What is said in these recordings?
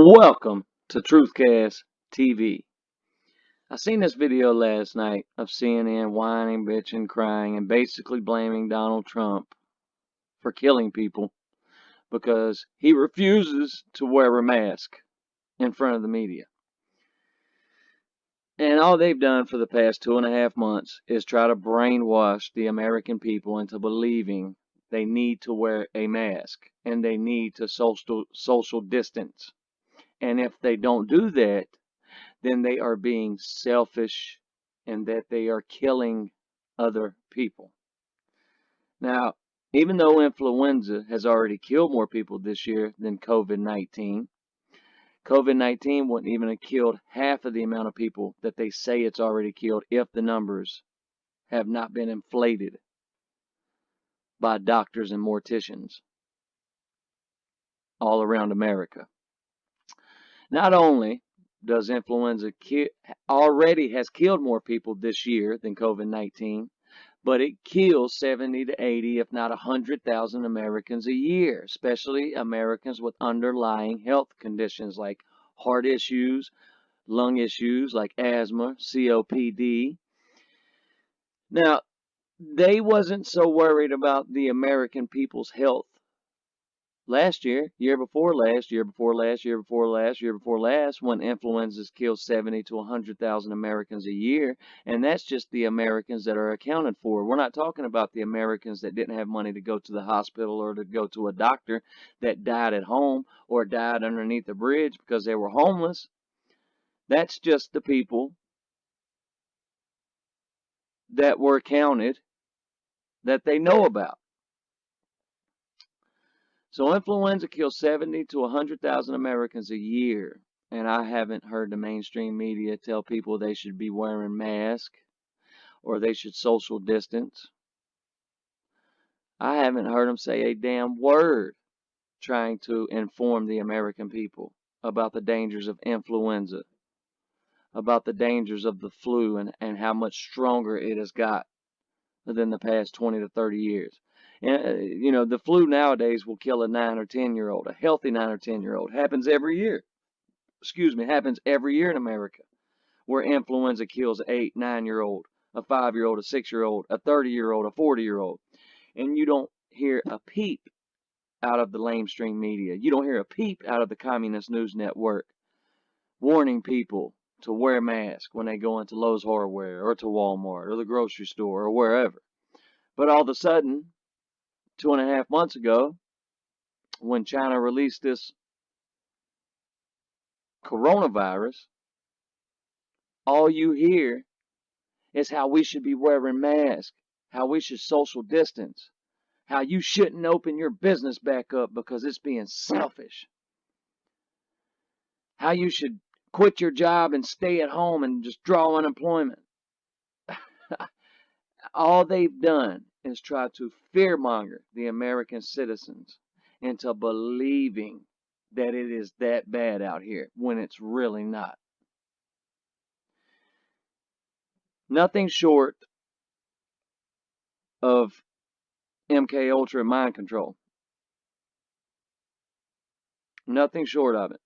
Welcome to Truthcast TV. I seen this video last night of CNN whining, bitching, crying, and basically blaming Donald Trump for killing people because he refuses to wear a mask in front of the media. And all they've done for the past 2.5 months is try to brainwash the American people into believing they need to wear a mask and they need to social distance. And if they don't do that, then they are being selfish and that they are killing other people. Now, even though influenza has already killed more people this year than COVID-19, COVID-19 wouldn't even have killed half of the amount of people that they say it's already killed if the numbers have not been inflated by doctors and morticians all around America. Not only does influenza already has killed more people this year than COVID-19, but it kills 70 to 80, if not 100,000 Americans a year, especially Americans with underlying health conditions like heart issues, lung issues like asthma, COPD. Now, they wasn't so worried about the American people's health last year, year before last, year before last, year before last, year before last, when influenzas kill 70 to 100,000 Americans a year, and that's just the Americans that are accounted for. We're not talking about the Americans that didn't have money to go to the hospital or to go to a doctor, that died at home or died underneath a bridge because they were homeless. That's just the people that were counted that they know about. So influenza kills 70 to 100,000 Americans a year, and I haven't heard the mainstream media tell people they should be wearing masks or they should social distance. I haven't heard them say a damn word trying to inform the American people about the dangers of influenza, about the dangers of the flu, and how much stronger it has got within the past 20 to 30 years. And, the flu nowadays will kill a 9 or 10-year-old. A healthy 9 or 10-year-old. Happens every year. Happens every year in America. Where influenza kills a 8, 9-year-old, a 5-year-old, a 6-year-old, a 30-year-old, a 40-year-old. And you don't hear a peep out of the lamestream media. You don't hear a peep out of the Communist News Network warning people to wear masks when they go into Lowe's Hardware or to Walmart or the grocery store or wherever. But all of a sudden, 2.5 months ago, when China released this coronavirus, all you hear is how we should be wearing masks, how we should social distance, how you shouldn't open your business back up because it's being selfish, how you should quit your job and stay at home and just draw unemployment. All they've done is try to fearmonger the American citizens into believing that it is that bad out here when it's really not. Nothing short of MK Ultra and mind control. Nothing short of it.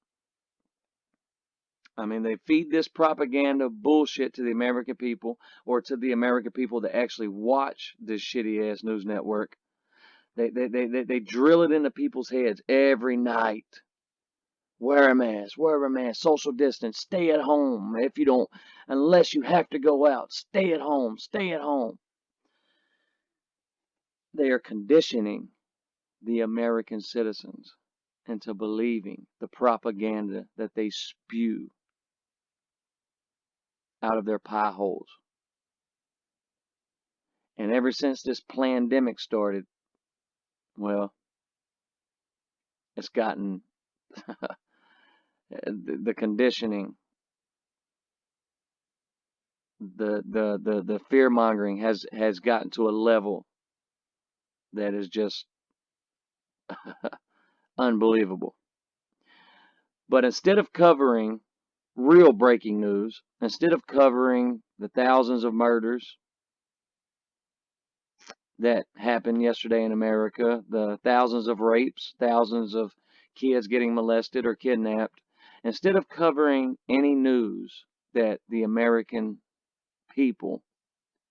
I mean, they feed this propaganda bullshit to the American people, or to the American people that actually watch this shitty ass news network. They drill it into people's heads every night. Wear a mask, social distance, stay at home. Unless you have to go out, stay at home, stay at home. They are conditioning the American citizens into believing the propaganda that they spew out of their pie holes. And ever since this pandemic started, well, it's gotten the conditioning, the fear mongering has gotten to a level that is just unbelievable. But instead of covering real breaking news, instead of covering the thousands of murders that happened yesterday in America, the thousands of rapes, thousands of kids getting molested or kidnapped, Instead of covering any news that the American people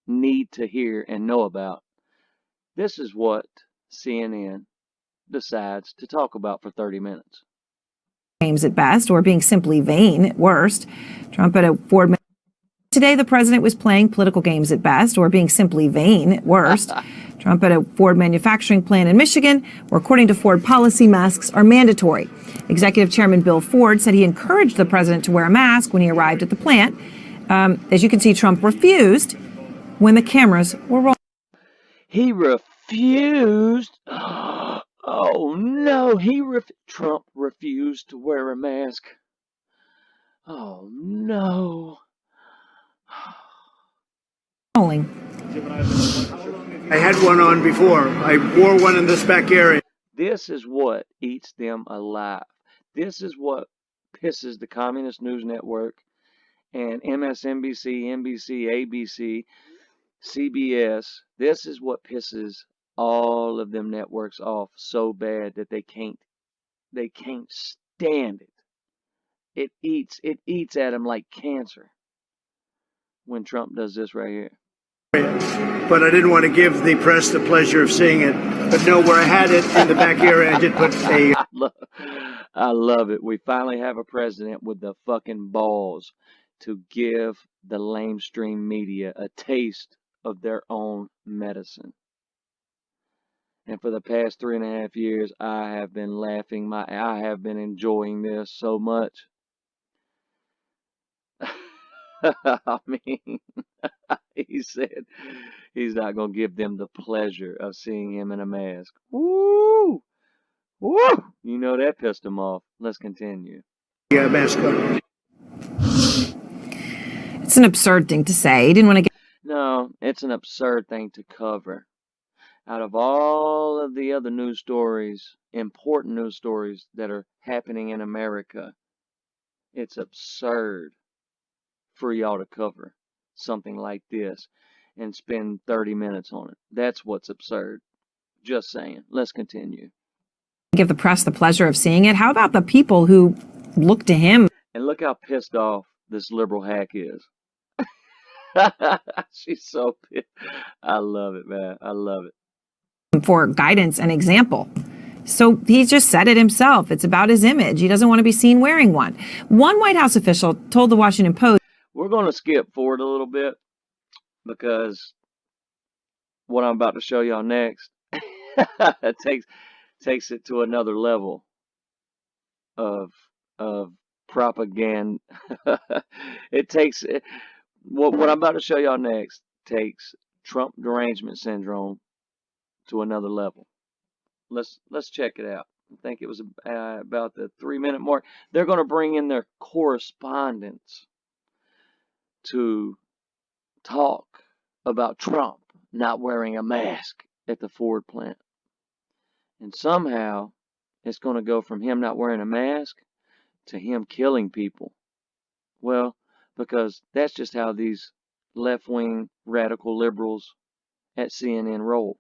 need to hear and know about, this is what CNN decides to talk about for 30 minutes. Games at best, or being simply vain at worst. Trump at a Ford. Today, the president was playing political games at best, or being simply vain at worst. Trump at a Ford manufacturing plant in Michigan, where, according to Ford policy, masks are mandatory. Executive Chairman Bill Ford said he encouraged the president to wear a mask when he arrived at the plant. As you can see, Trump refused when the cameras were rolling. He refused. Oh no, Trump refused to wear a mask. Oh no. Rolling. I had one on before. I wore one in this back area. This is what eats them alive. This is what pisses the Communist News Network and MSNBC, NBC, ABC, CBS. This is what pisses all of them networks off so bad that they can't stand it. It eats at them like cancer when Trump does this right here. But I didn't want to give the press the pleasure of seeing it. But no, where I had it in the back area, I did put a... I love it. We finally have a president with the fucking balls to give the lamestream media a taste of their own medicine. And for the past 3.5 years, I have been I have been enjoying this so much. I mean, he said he's not going to give them the pleasure of seeing him in a mask. Woo! Woo! You know that pissed him off. Let's continue. Yeah, mask on. It's an absurd thing to say. He didn't want to get... No, it's an absurd thing to cover. Out of all of the other news stories, important news stories that are happening in America, it's absurd for y'all to cover something like this and spend 30 minutes on it. That's what's absurd. Just saying. Let's continue. Give the press the pleasure of seeing it. How about the people who look to him? And look how pissed off this liberal hack is. She's so pissed. I love it, man. I love it. For guidance and example. So he just said it himself. It's about his image. He doesn't want to be seen wearing one. One White House official told the Washington Post. We're going to skip forward a little bit because what I'm about to show y'all next takes it to another level of propaganda. What I'm about to show y'all next takes Trump derangement syndrome to another level. Let's check it out. I think it was about the 3-minute mark. They're going to bring in their correspondents to talk about Trump not wearing a mask at the Ford plant. And somehow it's going to go from him not wearing a mask to him killing people. Well, because that's just how these left-wing radical liberals at CNN roll.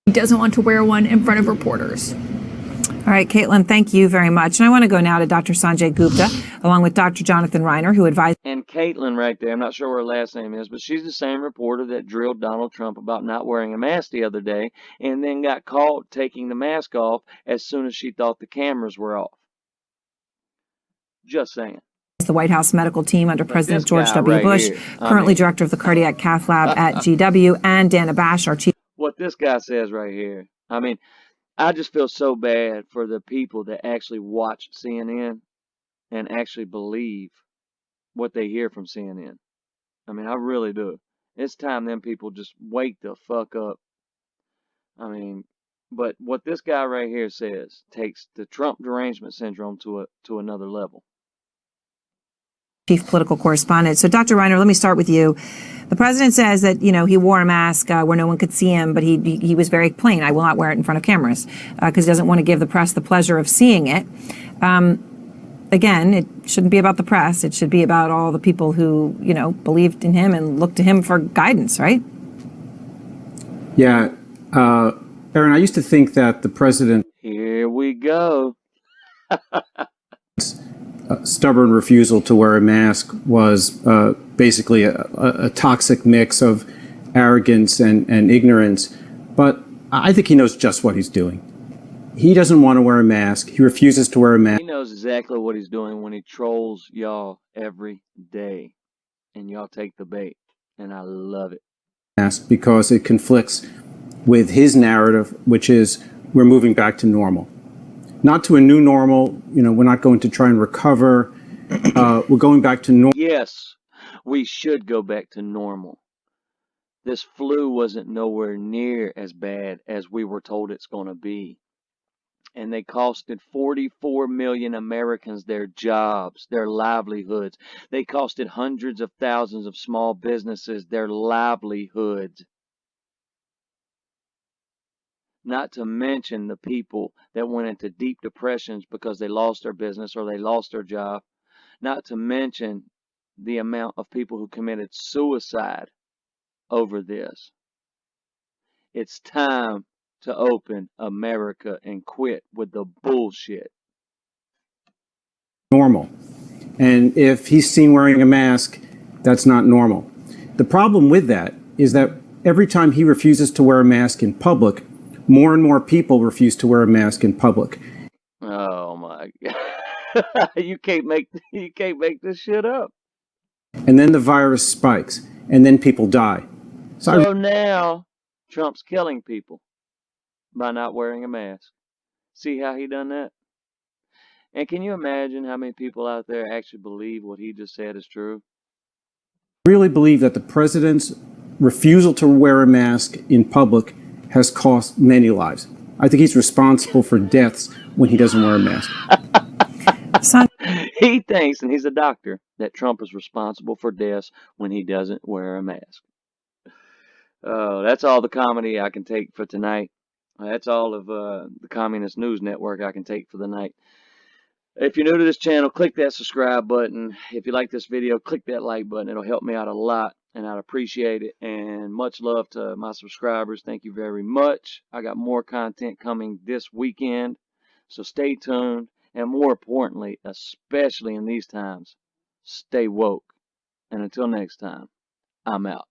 He doesn't want to wear one in front of reporters. All right, Caitlin, thank you very much. And I want to go now to Dr. Sanjay Gupta, along with Dr. Jonathan Reiner, who advised. And Caitlin right there, I'm not sure what her last name is, but she's the same reporter that drilled Donald Trump about not wearing a mask the other day and then got caught taking the mask off as soon as she thought the cameras were off. Just saying. The White House medical team under President George W. Right Bush, here, currently director of the cardiac cath lab at GW, and Dana Bash, our chief. What this guy says right here, I mean, I just feel so bad for the people that actually watch CNN and actually believe what they hear from CNN. I mean, I really do. It's time them people just wake the fuck up. I mean, but what this guy right here says takes the Trump derangement syndrome to another level. Chief political correspondent. So, Dr. Reiner, let me start with you. The president says that, he wore a mask where no one could see him, but he was very plain. I will not wear it in front of cameras because he doesn't want to give the press the pleasure of seeing it. Again, it shouldn't be about the press. It should be about all the people who, believed in him and looked to him for guidance, right? Yeah. Aaron, I used to think that the president... Here we go. Stubborn refusal to wear a mask was basically a toxic mix of arrogance and ignorance. But I think he knows just what he's doing. He doesn't want to wear a mask. He refuses to wear a mask. He knows exactly what he's doing when he trolls y'all every day. And y'all take the bait. And I love it. Because it conflicts with his narrative, which is we're moving back to normal. Not to a new normal. You know, we're not going to try and recover. We're going back to normal. Yes, we should go back to normal. This flu wasn't nowhere near as bad as we were told it's going to be. And they costed 44 million Americans their jobs, their livelihoods. They costed hundreds of thousands of small businesses their livelihoods. Not to mention the people that went into deep depressions because they lost their business or they lost their job. Not to mention the amount of people who committed suicide over this. It's time to open America and quit with the bullshit. Normal. And if he's seen wearing a mask, that's not normal. The problem with that is that every time he refuses to wear a mask in public, more and more people refuse to wear a mask in public. Oh my God. You can't make this shit up. And then the virus spikes, and then people die. So now Trump's killing people by not wearing a mask. See how he done that? And can you imagine how many people out there actually believe what he just said is true? I really believe that the president's refusal to wear a mask in public has cost many lives. I think he's responsible for deaths when he doesn't wear a mask. He thinks, and he's a doctor, that Trump is responsible for deaths when he doesn't wear a mask. Oh, that's all the comedy I can take for tonight. That's all of the Communist News Network I can take for the night. If you're new to this channel, click that subscribe button. If you like this video, click that like button. It'll help me out a lot, and I'd appreciate it. And much love to my subscribers. Thank you very much. I got more content coming this weekend, so stay tuned. And more importantly, especially in these times, stay woke. And until next time, I'm out.